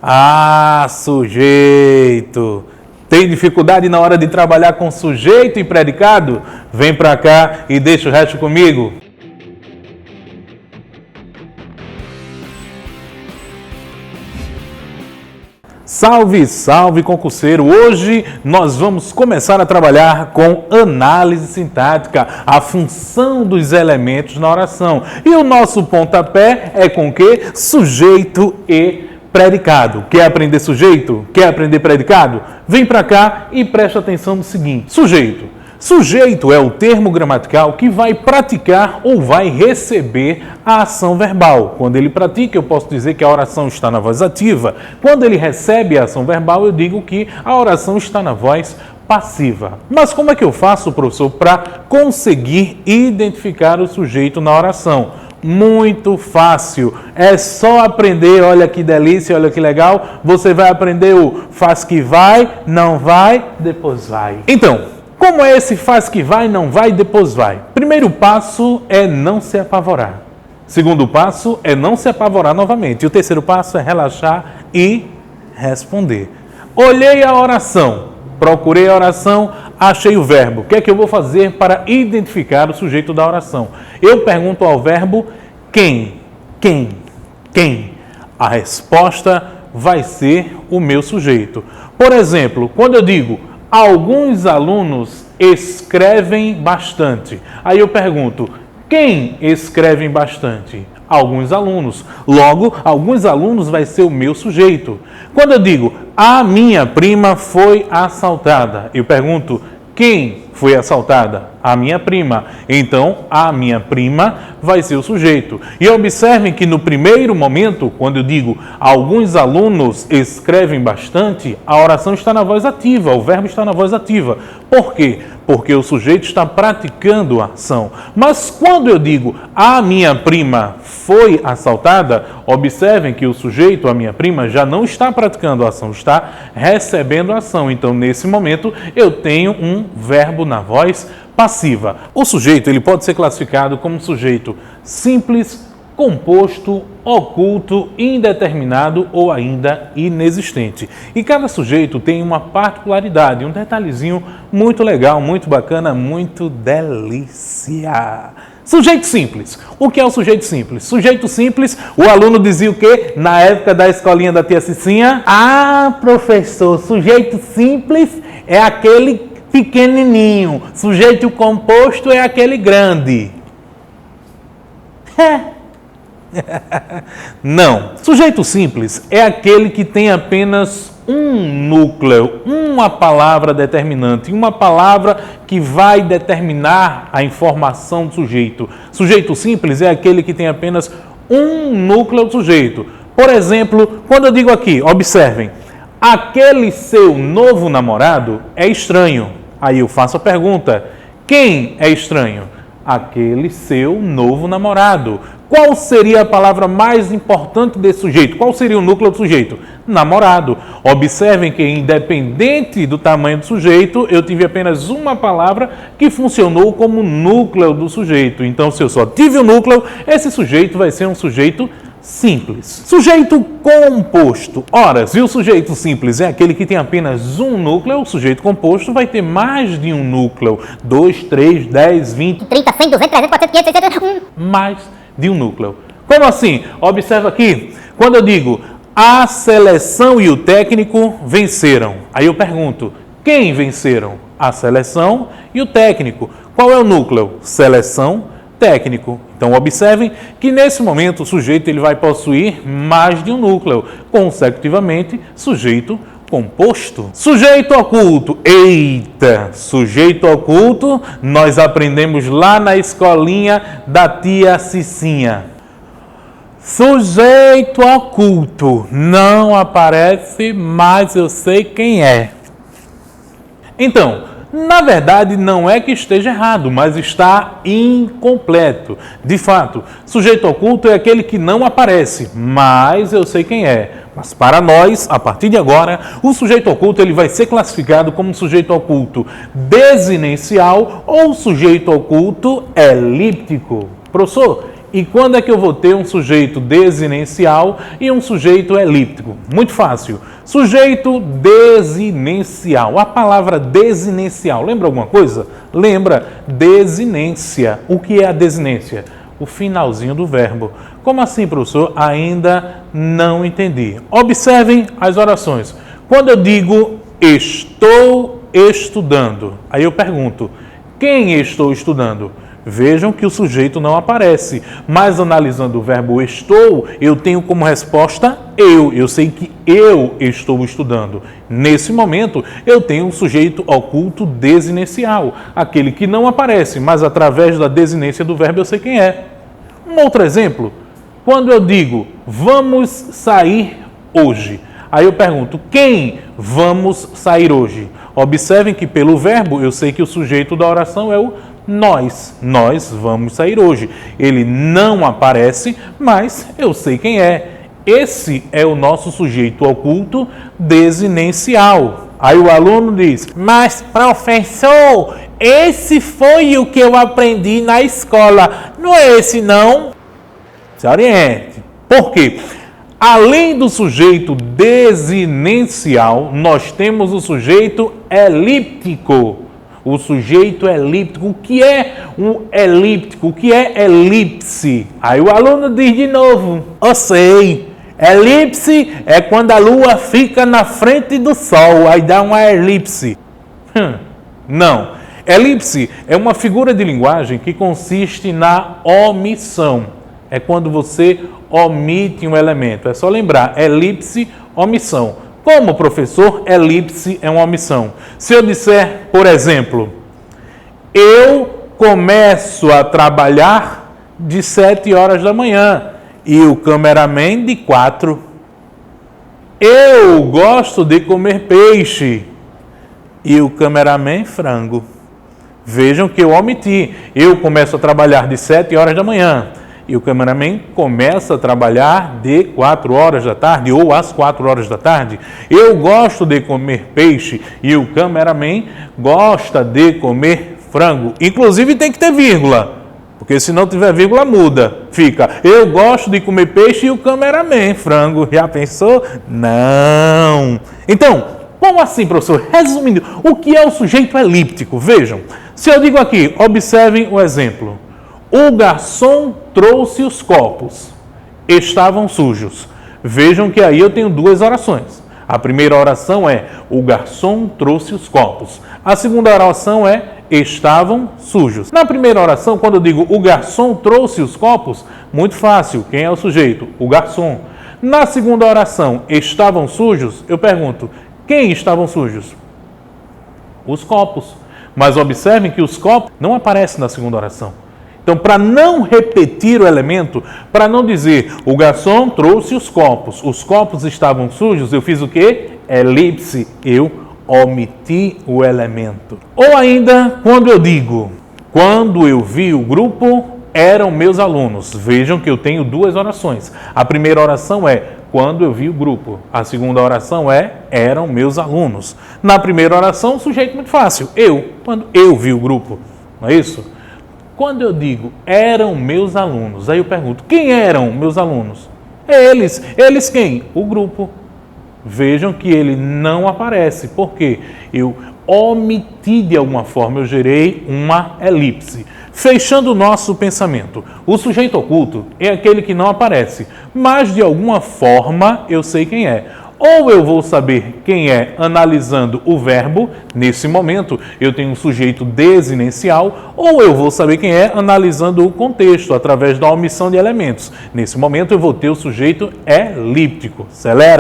Ah, sujeito! Tem dificuldade na hora de trabalhar com sujeito e predicado? Vem pra cá e deixa o resto comigo. Salve, salve concurseiro! Hoje nós vamos começar a trabalhar com análise sintática, a função dos elementos na oração. E o nosso pontapé é com o quê? Sujeito e predicado. Quer aprender sujeito? Quer aprender predicado? Vem para cá e preste atenção no seguinte. Sujeito. Sujeito é o termo gramatical que vai praticar ou vai receber a ação verbal. Quando ele pratica, eu posso dizer que a oração está na voz ativa. Quando ele recebe a ação verbal, eu digo que a oração está na voz passiva. Mas como é que eu faço, professor, para conseguir identificar o sujeito na oração? Muito fácil, é só aprender, olha que delícia, olha que legal, você vai aprender o faz que vai, não vai, depois vai. Então, como é esse faz que vai, não vai, depois vai? Primeiro passo é não se apavorar. Segundo passo é não se apavorar novamente. E o terceiro passo é relaxar e responder. Olhei a oração, procurei a oração, achei o verbo. O que é que eu vou fazer para identificar o sujeito da oração? Eu pergunto ao verbo quem? Quem? A resposta vai ser o meu sujeito. Por exemplo, quando eu digo alguns alunos escrevem bastante, aí eu pergunto, quem escrevem bastante? Alguns alunos. Logo, alguns alunos vai ser o meu sujeito. Quando eu digo, a minha prima foi assaltada, eu pergunto, quem foi assaltada? A minha prima. Então, a minha prima vai ser o sujeito. E observem que no primeiro momento, quando eu digo alguns alunos escrevem bastante, a oração está na voz ativa, o verbo está na voz ativa. Por quê? Porque o sujeito está praticando a ação. Mas quando eu digo a minha prima foi assaltada, observem que o sujeito, a minha prima, já não está praticando a ação, está recebendo a ação. Então, nesse momento, eu tenho um verbo na voz passiva. O sujeito ele pode ser classificado como sujeito simples, composto, oculto, indeterminado ou ainda inexistente. E cada sujeito tem uma particularidade, um detalhezinho muito legal, muito bacana, muito delícia. Sujeito simples. O que é o sujeito simples? Sujeito simples, o aluno dizia o quê? Na época da escolinha da tia Cicinha? Ah, professor, sujeito simples é aquele pequenininho. Sujeito composto é aquele grande. Não. Sujeito simples é aquele que tem apenas um núcleo, uma palavra determinante, uma palavra que vai determinar a informação do sujeito. Sujeito simples é aquele que tem apenas um núcleo do sujeito. Por exemplo, quando eu digo aqui, observem, aquele seu novo namorado é estranho. Aí eu faço a pergunta, quem é estranho? Aquele seu novo namorado. Qual seria a palavra mais importante desse sujeito? Qual seria o núcleo do sujeito? Namorado. Observem que, independente do tamanho do sujeito, eu tive apenas uma palavra que funcionou como núcleo do sujeito. Então, se eu só tive o núcleo, esse sujeito vai ser um sujeito simples. Sujeito composto. Ora, se o sujeito simples é aquele que tem apenas um núcleo, o sujeito composto vai ter mais de um núcleo. 2, 3, 10, 20, 30, 100, 200, 300, 400, 500, 600... mais de um núcleo. Como assim? Observa aqui. Quando eu digo a seleção e o técnico venceram. Aí eu pergunto, quem venceram? A seleção e o técnico. Qual é o núcleo? Seleção, técnico. Então, observem que nesse momento o sujeito ele vai possuir mais de um núcleo. Consecutivamente, sujeito composto. Sujeito oculto. Eita! Sujeito oculto nós aprendemos lá na escolinha da tia Cicinha. Sujeito oculto não aparece, mas eu sei quem é. Então, na verdade, não é que esteja errado, mas está incompleto. De fato, sujeito oculto é aquele que não aparece, mas eu sei quem é. Mas para nós, a partir de agora, o sujeito oculto ele vai ser classificado como sujeito oculto desinencial ou sujeito oculto elíptico. Professor, E quando é que eu vou ter um sujeito desinencial e um sujeito elíptico? Muito fácil. Sujeito desinencial. A palavra desinencial, lembra alguma coisa? Lembra, desinência. O que é a desinência? O finalzinho do verbo. Como assim, professor? Ainda não entendi. Observem as orações. Quando eu digo estou estudando, aí eu pergunto, quem estou estudando? Vejam que o sujeito não aparece, mas analisando o verbo estou, eu tenho como resposta eu. Eu sei que eu estou estudando. Nesse momento, eu tenho um sujeito oculto desinencial, aquele que não aparece, mas através da desinência do verbo eu sei quem é. Um outro exemplo, quando eu digo vamos sair hoje, aí eu pergunto quem vamos sair hoje? Observem que pelo verbo eu sei que o sujeito da oração é o nós. Nós vamos sair hoje. Ele não aparece, mas eu sei quem é. Esse é o nosso sujeito oculto desinencial. Aí o aluno diz, mas professor, esse foi o que eu aprendi na escola. Não é esse não? Se oriente. Por quê? Além do sujeito desinencial, nós temos o sujeito elíptico. O sujeito elíptico. O que é um elíptico? O que é elipse? Aí o aluno diz de novo, eu sei. Elipse é quando a lua fica na frente do sol, aí dá uma elipse. Não. Elipse é uma figura de linguagem que consiste na omissão. É quando você omite um elemento. É só lembrar, elipse, omissão. Como, professor, elipse é uma omissão? Se eu disser, por exemplo, eu começo a trabalhar de 7 horas da manhã e o cameraman de 4. Eu gosto de comer peixe e o cameraman frango. Vejam que eu omiti. Eu começo a trabalhar de 7 horas da manhã. E o cameraman começa a trabalhar de 4 horas da tarde ou às 4 horas da tarde. Eu gosto de comer peixe e o cameraman gosta de comer frango. Inclusive tem que ter vírgula, porque se não tiver vírgula muda. Fica, eu gosto de comer peixe e o cameraman frango. Já pensou? Não. Então, como assim, professor? Resumindo, o que é o sujeito elíptico? Vejam, se eu digo aqui, observem o exemplo. O garçom trouxe os copos. Estavam sujos. Vejam que aí eu tenho 2 orações. A primeira oração é o garçom trouxe os copos. A segunda oração é estavam sujos. Na primeira oração, quando eu digo o garçom trouxe os copos, muito fácil. Quem é o sujeito? O garçom. Na segunda oração, estavam sujos, eu pergunto, quem estavam sujos? Os copos. Mas observem que os copos não aparecem na segunda oração. Então, para não repetir o elemento, para não dizer o garçom trouxe os copos estavam sujos, eu fiz o quê? Elipse, eu omiti o elemento. Ou ainda, quando eu digo, quando eu vi o grupo, eram meus alunos. Vejam que eu tenho 2 orações. A primeira oração é quando eu vi o grupo. A segunda oração é eram meus alunos. Na primeira oração, o sujeito muito fácil, eu, quando eu vi o grupo. Não é isso? Quando eu digo eram meus alunos, aí eu pergunto, quem eram meus alunos? Eles. Eles quem? O grupo. Vejam que ele não aparece, porque eu omiti de alguma forma, eu gerei uma elipse. Fechando o nosso pensamento, o sujeito oculto é aquele que não aparece, mas de alguma forma eu sei quem é. Ou eu vou saber quem é analisando o verbo, nesse momento eu tenho um sujeito desinencial, ou eu vou saber quem é analisando o contexto, através da omissão de elementos. Nesse momento eu vou ter o sujeito elíptico. Acelera!